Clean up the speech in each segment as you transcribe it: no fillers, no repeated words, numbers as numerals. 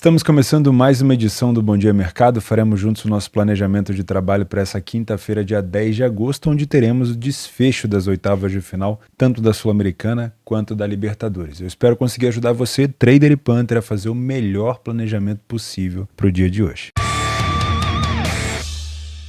Estamos começando mais uma edição do Bom Dia Mercado. Faremos juntos o nosso planejamento de trabalho para essa quinta-feira, dia 10 de agosto, onde teremos o desfecho das oitavas de final, tanto da Sul-Americana quanto da Libertadores. Eu espero conseguir ajudar você, trader e punter, a fazer o melhor planejamento possível para o dia de hoje.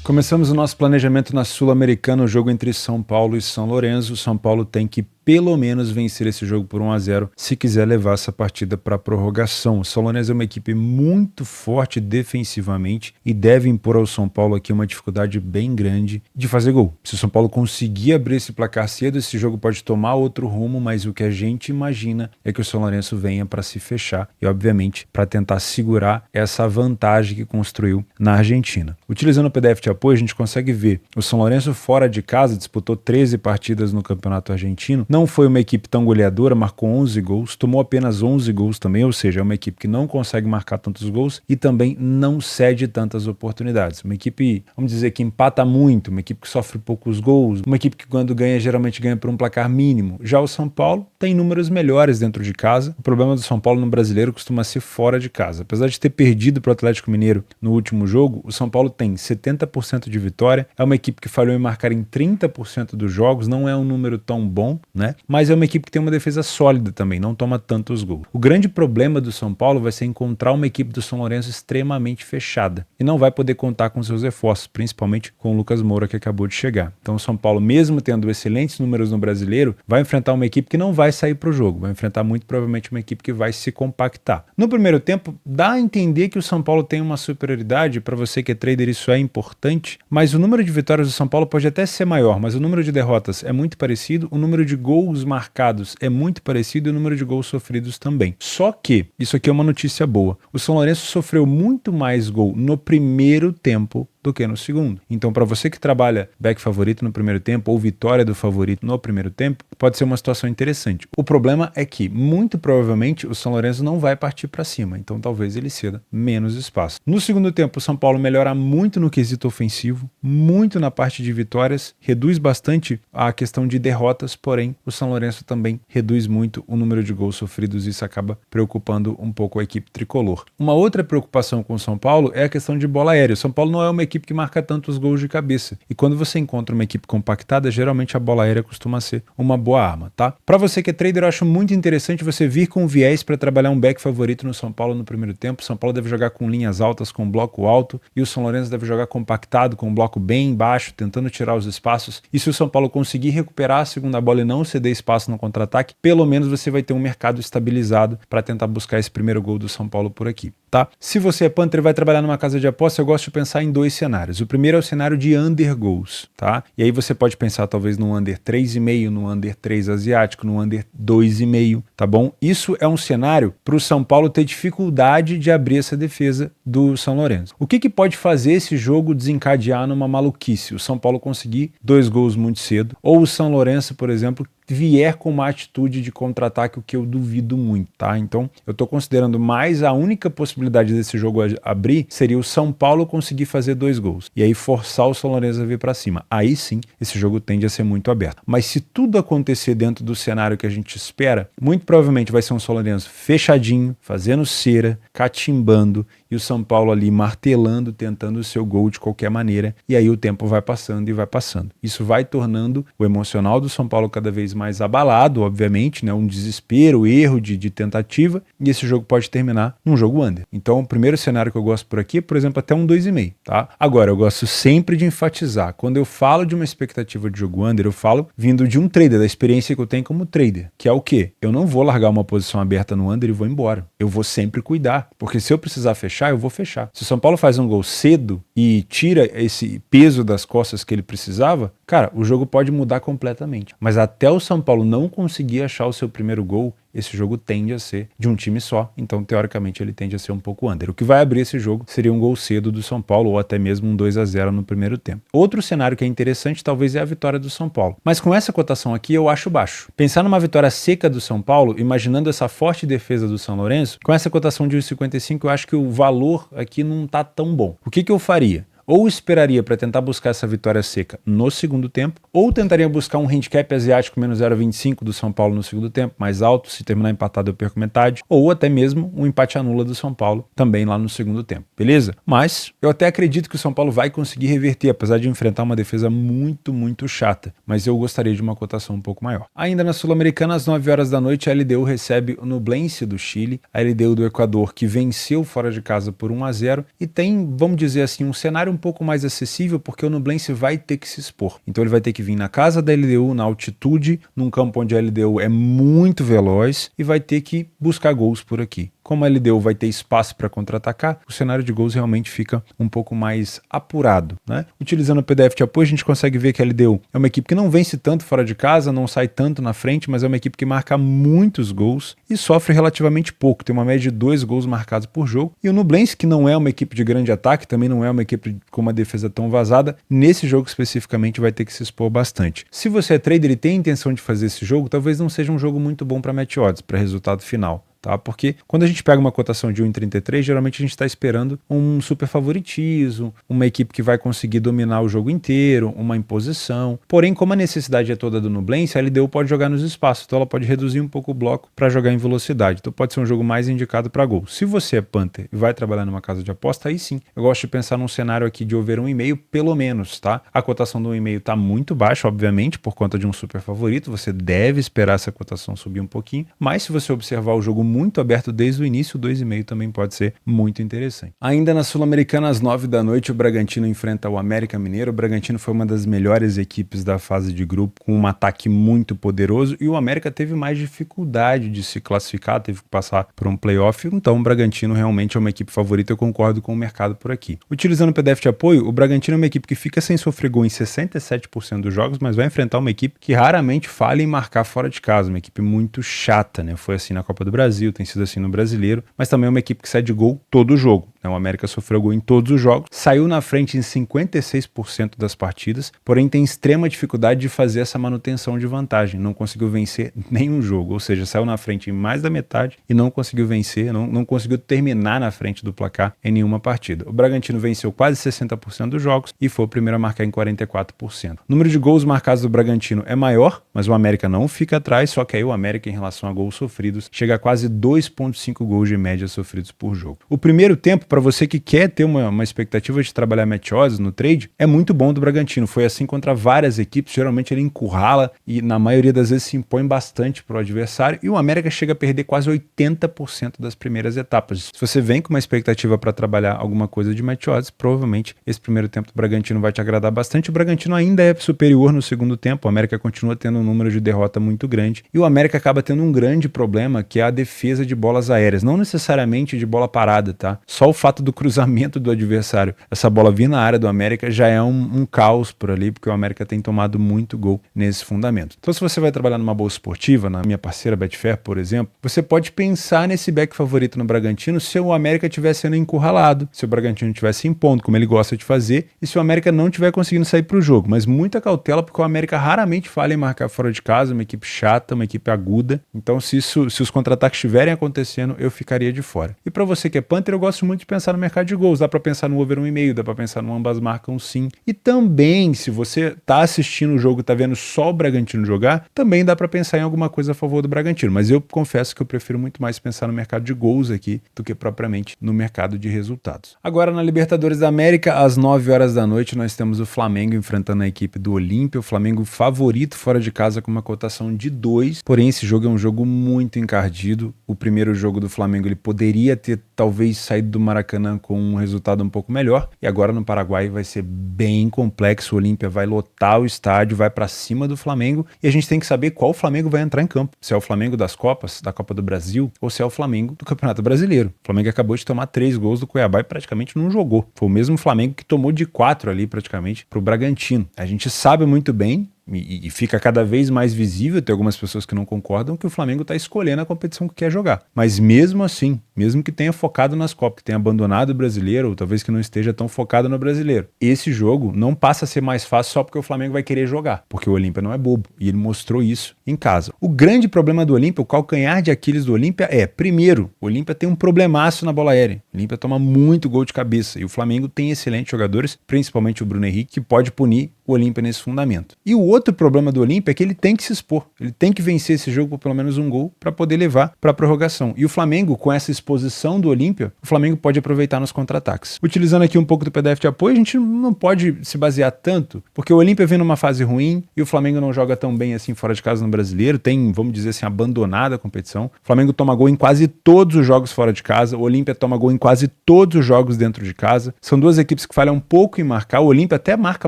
Começamos o nosso planejamento na Sul-Americana, o jogo entre São Paulo e São Lourenço. São Paulo tem que pelo menos vencer esse jogo por 1-0 se quiser levar essa partida para a prorrogação. O São Lourenço é uma equipe muito forte defensivamente e deve impor ao São Paulo aqui uma dificuldade bem grande de fazer gol. Se o São Paulo conseguir abrir esse placar cedo, esse jogo pode tomar outro rumo, mas o que a gente imagina é que o São Lourenço venha para se fechar e, obviamente, para tentar segurar essa vantagem que construiu na Argentina. Utilizando o PDF de apoio, a gente consegue ver o São Lourenço fora de casa, disputou 13 partidas no Campeonato Argentino. Não foi uma equipe tão goleadora, marcou 11 gols, tomou apenas 11 gols também, ou seja, é uma equipe que não consegue marcar tantos gols e também não cede tantas oportunidades. Uma equipe, vamos dizer, que empata muito, uma equipe que sofre poucos gols, uma equipe que quando ganha, geralmente ganha por um placar mínimo. Já o São Paulo tem números melhores dentro de casa. O problema do São Paulo no Brasileiro costuma ser fora de casa. Apesar de ter perdido para o Atlético Mineiro no último jogo, o São Paulo tem 70% de vitória, é uma equipe que falhou em marcar em 30% dos jogos, não é um número tão bom, né? Mas é uma equipe que tem uma defesa sólida também, não toma tantos gols. O grande problema do São Paulo vai ser encontrar uma equipe do São Lourenço extremamente fechada e não vai poder contar com seus reforços, principalmente com o Lucas Moura, que acabou de chegar. Então o São Paulo, mesmo tendo excelentes números no Brasileiro, vai enfrentar uma equipe que não vai sair para o jogo, vai enfrentar muito provavelmente uma equipe que vai se compactar. No primeiro tempo, dá a entender que o São Paulo tem uma superioridade. Para você que é trader, isso é importante, mas o número de vitórias do São Paulo pode até ser maior, mas o número de derrotas é muito parecido, o número de gols marcados é muito parecido e o número de gols sofridos também. Só que, isso aqui é uma notícia boa, o São Lourenço sofreu muito mais gol no primeiro tempo do que no segundo. Então, para você que trabalha back favorito no primeiro tempo ou vitória do favorito no primeiro tempo, pode ser uma situação interessante. O problema é que, muito provavelmente, o São Lourenço não vai partir para cima, então talvez ele ceda menos espaço. No segundo tempo, o São Paulo melhora muito no quesito ofensivo, muito na parte de vitórias, reduz bastante a questão de derrotas, porém, o São Lourenço também reduz muito o número de gols sofridos e isso acaba preocupando um pouco a equipe tricolor. Uma outra preocupação com o São Paulo é a questão de bola aérea. O São Paulo não é uma equipe que marca tantos gols de cabeça. E quando você encontra uma equipe compactada, geralmente a bola aérea costuma ser uma boa arma, tá? Para você que é trader, eu acho muito interessante você vir com viés para trabalhar um back favorito no São Paulo no primeiro tempo. O São Paulo deve jogar com linhas altas, com bloco alto, e o São Lourenço deve jogar compactado, com um bloco bem baixo, tentando tirar os espaços. E se o São Paulo conseguir recuperar a segunda bola e não ceder espaço no contra-ataque, pelo menos você vai ter um mercado estabilizado para tentar buscar esse primeiro gol do São Paulo por aqui, tá? Se você é punter e vai trabalhar numa casa de aposta, eu gosto de pensar em dois cenários. O primeiro é o cenário de under goals, tá? E aí você pode pensar talvez no under 3,5, no under 3 asiático, no under 2,5, tá bom? Isso é um cenário para o São Paulo ter dificuldade de abrir essa defesa do São Lourenço. O que pode fazer esse jogo desencadear numa maluquice? O São Paulo conseguir 2 gols muito cedo, ou o São Lourenço, por exemplo, vier com uma atitude de contra-ataque, o que eu duvido muito, tá? Então, eu tô considerando mais a única possibilidade desse jogo abrir seria o São Paulo conseguir fazer 2 gols. E aí forçar o São Lourenço a vir para cima. Aí sim, esse jogo tende a ser muito aberto. Mas se tudo acontecer dentro do cenário que a gente espera, muito provavelmente vai ser um São Lourenço fechadinho, fazendo cera, catimbando, e o São Paulo ali martelando, tentando o seu gol de qualquer maneira. E aí o tempo vai passando e vai passando. Isso vai tornando o emocional do São Paulo cada vez mais abalado, obviamente, né? Um desespero, erro de tentativa, e esse jogo pode terminar num jogo under. Então, o primeiro cenário que eu gosto por aqui é, por exemplo, até um 2,5, tá? Agora, eu gosto sempre de enfatizar, quando eu falo de uma expectativa de jogo under, eu falo vindo de um trader, da experiência que eu tenho como trader, que é o quê? Eu não vou largar uma posição aberta no under e vou embora. Eu vou sempre cuidar, porque se eu precisar fechar, eu vou fechar. Se o São Paulo faz um gol cedo e tira esse peso das costas que ele precisava, cara, o jogo pode mudar completamente. Mas até o São Paulo não conseguir achar o seu primeiro gol, esse jogo tende a ser de um time só, então teoricamente ele tende a ser um pouco under. O que vai abrir esse jogo seria um gol cedo do São Paulo ou até mesmo um 2-0 no primeiro tempo. Outro cenário que é interessante talvez é a vitória do São Paulo, mas com essa cotação aqui eu acho baixo. Pensar numa vitória seca do São Paulo, imaginando essa forte defesa do São Lourenço, com essa cotação de 1,55 eu acho que o valor aqui não tá tão bom. O que eu faria? ou esperaria para tentar buscar essa vitória seca no segundo tempo, ou tentaria buscar um handicap asiático menos 0,25 do São Paulo no segundo tempo, mais alto, se terminar empatado eu perco metade, ou até mesmo um empate anula do São Paulo também lá no segundo tempo, beleza? Mas eu até acredito que o São Paulo vai conseguir reverter, apesar de enfrentar uma defesa muito chata, mas eu gostaria de uma cotação um pouco maior. Ainda na Sul-Americana, às 9 horas da noite, a LDU recebe o Nublense do Chile, a LDU do Equador, que venceu fora de casa por 1-0 e tem, vamos dizer assim, um cenário um pouco mais acessível, porque o Nublense vai ter que se expor. Então ele vai ter que vir na casa da LDU, na altitude, num campo onde a LDU é muito veloz e vai ter que buscar gols por aqui. Como a LDU vai ter espaço para contra-atacar, o cenário de gols realmente fica um pouco mais apurado, né? Utilizando o PDF de apoio, a gente consegue ver que a LDU é uma equipe que não vence tanto fora de casa, não sai tanto na frente, mas é uma equipe que marca muitos gols e sofre relativamente pouco, tem uma média de 2 gols marcados por jogo. E o Nublense, que não é uma equipe de grande ataque, também não é uma equipe com uma defesa tão vazada, nesse jogo especificamente vai ter que se expor bastante. Se você é trader e tem a intenção de fazer esse jogo, talvez não seja um jogo muito bom para match odds, para resultado final. Tá? Porque quando a gente pega uma cotação de 1,33, geralmente a gente está esperando um super favoritismo, uma equipe que vai conseguir dominar o jogo inteiro, uma imposição. Porém, como a necessidade é toda do Nublense, a LDU pode jogar nos espaços, então ela pode reduzir um pouco o bloco para jogar em velocidade. Então pode ser um jogo mais indicado para gol. Se você é punter e vai trabalhar numa casa de aposta, aí sim, eu gosto de pensar num cenário aqui de over 1,5 pelo menos, tá? A cotação do 1,5 está muito baixa, obviamente, por conta de um super favorito, você deve esperar essa cotação subir um pouquinho, mas se você observar o jogo muito aberto desde o início, o 2,5 também pode ser muito interessante. Ainda na Sul-Americana, às 9 da noite, o Bragantino enfrenta o América Mineiro. O Bragantino foi uma das melhores equipes da fase de grupo, com um ataque muito poderoso, e o América teve mais dificuldade de se classificar, teve que passar por um playoff, então o Bragantino realmente é uma equipe favorita, eu concordo com o mercado por aqui. Utilizando o PDF de apoio, o Bragantino é uma equipe que fica sem sofrer gol em 67% dos jogos, mas vai enfrentar uma equipe que raramente falha em marcar fora de casa, uma equipe muito chata, né? Foi assim na Copa do Brasil, tem sido assim no Brasileiro, mas também é uma equipe que cede gol todo o jogo. O América sofreu gol em todos os jogos, saiu na frente em 56% das partidas, porém tem extrema dificuldade de fazer essa manutenção de vantagem, não conseguiu vencer nenhum jogo, ou seja, saiu na frente em mais da metade e não conseguiu vencer, não conseguiu terminar na frente do placar em nenhuma partida. O Bragantino venceu quase 60% dos jogos e foi o primeiro a marcar em 44%. O número de gols marcados do Bragantino é maior, mas o América não fica atrás, só que aí o América, em relação a gols sofridos, chega a quase 2,5 gols de média sofridos por jogo. O primeiro tempo, para você que quer ter uma expectativa de trabalhar match odds no trade, é muito bom do Bragantino. Foi assim contra várias equipes, geralmente ele encurrala e na maioria das vezes se impõe bastante para o adversário, e o América chega a perder quase 80% das primeiras etapas. Se você vem com uma expectativa para trabalhar alguma coisa de match odds, provavelmente esse primeiro tempo do Bragantino vai te agradar bastante. O Bragantino ainda é superior no segundo tempo, o América continua tendo um número de derrota muito grande, e o América acaba tendo um grande problema, que é a defesa de bolas aéreas, não necessariamente de bola parada, tá? Só o fato do cruzamento do adversário, essa bola vir na área do América já é um caos por ali, porque o América tem tomado muito gol nesse fundamento. Então, se você vai trabalhar numa bolsa esportiva, na minha parceira Betfair, por exemplo, você pode pensar nesse back favorito no Bragantino se o América estiver sendo encurralado, se o Bragantino estivesse impondo, como ele gosta de fazer, e se o América não estiver conseguindo sair para o jogo. Mas muita cautela, porque o América raramente falha em marcar fora de casa, uma equipe chata, uma equipe aguda. Então, se os contra-ataques estiverem acontecendo, eu ficaria de fora. E para você que é punter, eu gosto muito de pensar no mercado de gols. Dá para pensar no over 1,5, dá para pensar no ambas marcam sim. E também, se você tá assistindo o jogo e tá vendo só o Bragantino jogar, também dá para pensar em alguma coisa a favor do Bragantino. Mas eu confesso que eu prefiro muito mais pensar no mercado de gols aqui do que propriamente no mercado de resultados. Agora, na Libertadores da América, às 9 horas da noite, nós temos o Flamengo enfrentando a equipe do Olímpia. O Flamengo favorito fora de casa com uma cotação de 2. Porém, esse jogo é um jogo muito encardido. O primeiro jogo do Flamengo ele poderia ter talvez saído do Maracanã com um resultado um pouco melhor, e agora no Paraguai vai ser bem complexo. O Olímpia vai lotar o estádio, vai para cima do Flamengo, e a gente tem que saber qual Flamengo vai entrar em campo, se é o Flamengo das Copas, da Copa do Brasil, ou se é o Flamengo do Campeonato Brasileiro. O Flamengo acabou de tomar 3 gols do Cuiabá e praticamente não jogou. Foi o mesmo Flamengo que tomou de 4 ali praticamente pro Bragantino. A gente sabe muito bem, e fica cada vez mais visível, tem algumas pessoas que não concordam, que o Flamengo está escolhendo a competição que quer jogar. Mas mesmo assim, mesmo que tenha focado nas Copas, que tenha abandonado o brasileiro, ou talvez que não esteja tão focado no brasileiro, esse jogo não passa a ser mais fácil só porque o Flamengo vai querer jogar, porque o Olímpia não é bobo, e ele mostrou isso em casa. O grande problema do Olímpia, o calcanhar de Aquiles do Olímpia é, primeiro, o Olímpia tem um problemaço na bola aérea. O Olímpia toma muito gol de cabeça, e o Flamengo tem excelentes jogadores, principalmente o Bruno Henrique, que pode punir o Olímpia nesse fundamento. E o outro problema do Olímpia é que ele tem que se expor, ele tem que vencer esse jogo por pelo menos um gol para poder levar para a prorrogação. E o Flamengo, com essa exposição do Olímpia, o Flamengo pode aproveitar nos contra-ataques. Utilizando aqui um pouco do PDF de apoio, a gente não pode se basear tanto, porque o Olímpia vem numa fase ruim e o Flamengo não joga tão bem assim fora de casa no brasileiro, tem, vamos dizer assim, abandonado a competição. O Flamengo toma gol em quase todos os jogos fora de casa, o Olímpia toma gol em quase todos os jogos dentro de casa. São duas equipes que falham um pouco em marcar, o Olímpia até marca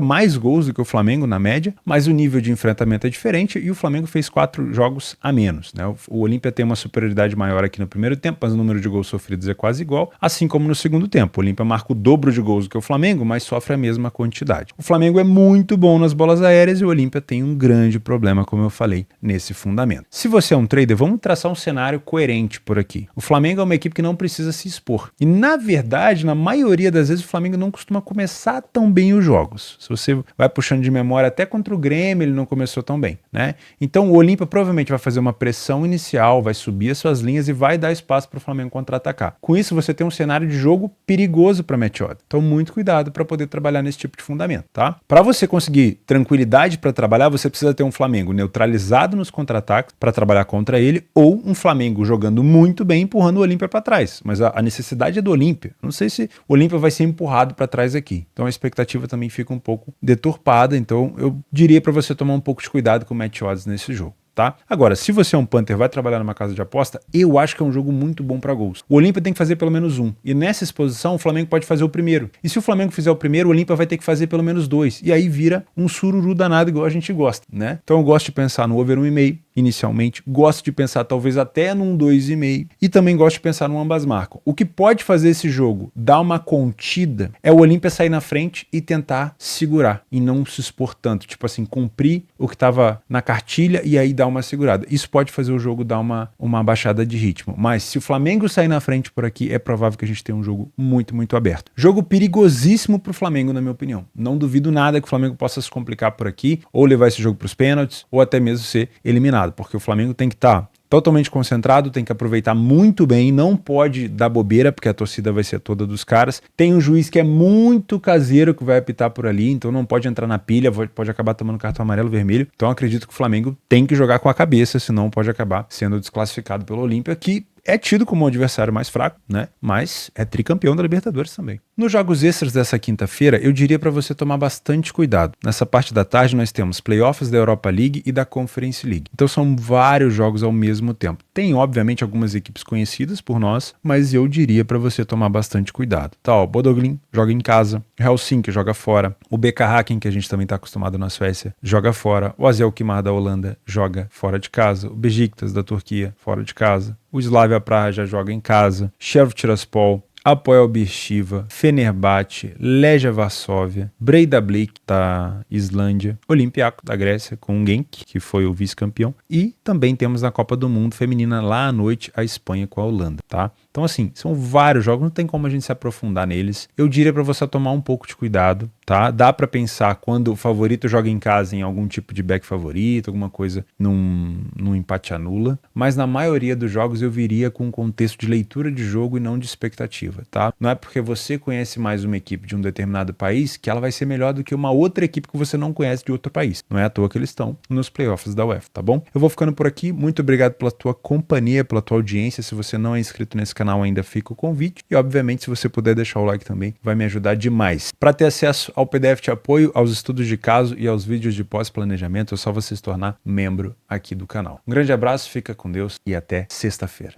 mais gols do que o Flamengo na média, mas o nível de enfrentamento é diferente e o Flamengo fez 4 jogos a menos, né? O Olímpia tem uma superioridade maior aqui no primeiro tempo, mas o número de gols sofridos é quase igual, assim como no segundo tempo. O Olímpia marca o dobro de gols do que o Flamengo, mas sofre a mesma quantidade. O Flamengo é muito bom nas bolas aéreas e o Olímpia tem um grande problema, como eu falei, nesse fundamento. Se você é um trader, vamos traçar um cenário coerente por aqui. O Flamengo é uma equipe que não precisa se expor. E, na verdade, na maioria das vezes, o Flamengo não costuma começar tão bem os jogos. Se você vai puxando de memória, até contra o Grêmio, ele não começou tão bem, né? Então, o Olímpia provavelmente vai fazer uma pressão inicial, vai subir as suas linhas e vai dar espaço para o Flamengo contra-atacar. Com isso, você tem um cenário de jogo perigoso para Match Odds. Então, muito cuidado para poder trabalhar nesse tipo de fundamento, tá? Para você conseguir tranquilidade para trabalhar, você precisa ter um Flamengo neutralizado nos contra-ataques para trabalhar contra ele, ou um Flamengo jogando muito bem, empurrando o Olímpia para trás. Mas a necessidade é do Olímpia. Não sei se o Olímpia vai ser empurrado para trás aqui. Então, a expectativa também fica um pouco deturpada. Então, eu diria para você tomar um pouco de cuidado com o Match Odds nesse jogo. Tá? Agora, se você é um punter, vai trabalhar numa casa de aposta, eu acho que é um jogo muito bom para gols. O Olímpia tem que fazer pelo menos um. E nessa exposição, o Flamengo pode fazer o primeiro. E se o Flamengo fizer o primeiro, o Olímpia vai ter que fazer pelo menos 2. E aí vira um sururu danado igual a gente gosta, né? Então eu gosto de pensar no over 1,5 inicialmente. Gosto de pensar talvez até num 2,5. E também gosto de pensar no ambas marcam. O que pode fazer esse jogo dar uma contida é o Olímpia sair na frente e tentar segurar. E não se expor tanto. Tipo assim, cumprir o que estava na cartilha e aí dar uma segurada. Isso pode fazer o jogo dar uma baixada de ritmo. Mas se o Flamengo sair na frente por aqui, é provável que a gente tenha um jogo muito, muito aberto. Jogo perigosíssimo pro Flamengo, na minha opinião. Não duvido nada que o Flamengo possa se complicar por aqui, ou levar esse jogo para os pênaltis, ou até mesmo ser eliminado, porque o Flamengo tem que estar totalmente concentrado, tem que aproveitar muito bem, não pode dar bobeira, porque a torcida vai ser toda dos caras. Tem um juiz que é muito caseiro que vai apitar por ali, então não pode entrar na pilha, pode acabar tomando cartão amarelo, vermelho. Então acredito que o Flamengo tem que jogar com a cabeça, senão pode acabar sendo desclassificado pelo Olímpia, que é tido como um adversário mais fraco, né? Mas é tricampeão da Libertadores também. Nos jogos extras dessa quinta-feira, eu diria para você tomar bastante cuidado. Nessa parte da tarde nós temos playoffs da Europa League e da Conference League. Então são vários jogos ao mesmo tempo. Tem, obviamente, algumas equipes conhecidas por nós, mas eu diria para você tomar bastante cuidado. Tá, ó, Bodø Glimt joga em casa, Helsinki joga fora, o BK Häcken, que a gente também está acostumado na Suécia, joga fora, o AZ Alkmaar da Holanda joga fora de casa, o Besiktas da Turquia fora de casa, o Slavia Praha já joga em casa, Sheriff Tiraspol, Apoel Beersheva, Fenerbahçe, Legia Varsóvia, Breiðablik da Islândia, Olympiacos da Grécia com o Genk, que foi o vice-campeão, e também temos na Copa do Mundo feminina lá à noite a Espanha com a Holanda, tá? Então assim, são vários jogos, não tem como a gente se aprofundar neles. Eu diria para você tomar um pouco de cuidado, tá? Dá para pensar quando o favorito joga em casa em algum tipo de back favorito, alguma coisa num empate anula, mas na maioria dos jogos eu viria com um contexto de leitura de jogo e não de expectativa, tá? Não é porque você conhece mais uma equipe de um determinado país que ela vai ser melhor do que uma outra equipe que você não conhece de outro país. Não é à toa que eles estão nos playoffs da UEFA, tá bom? Eu vou ficando por aqui, muito obrigado pela tua companhia, pela tua audiência. Se você não é inscrito nesse canal ainda, fica o convite e obviamente se você puder deixar o like também, vai me ajudar demais. Para ter acesso ao PDF de apoio, aos estudos de caso e aos vídeos de pós-planejamento, é só você se tornar membro aqui do canal. Um grande abraço, fica com Deus e até sexta-feira.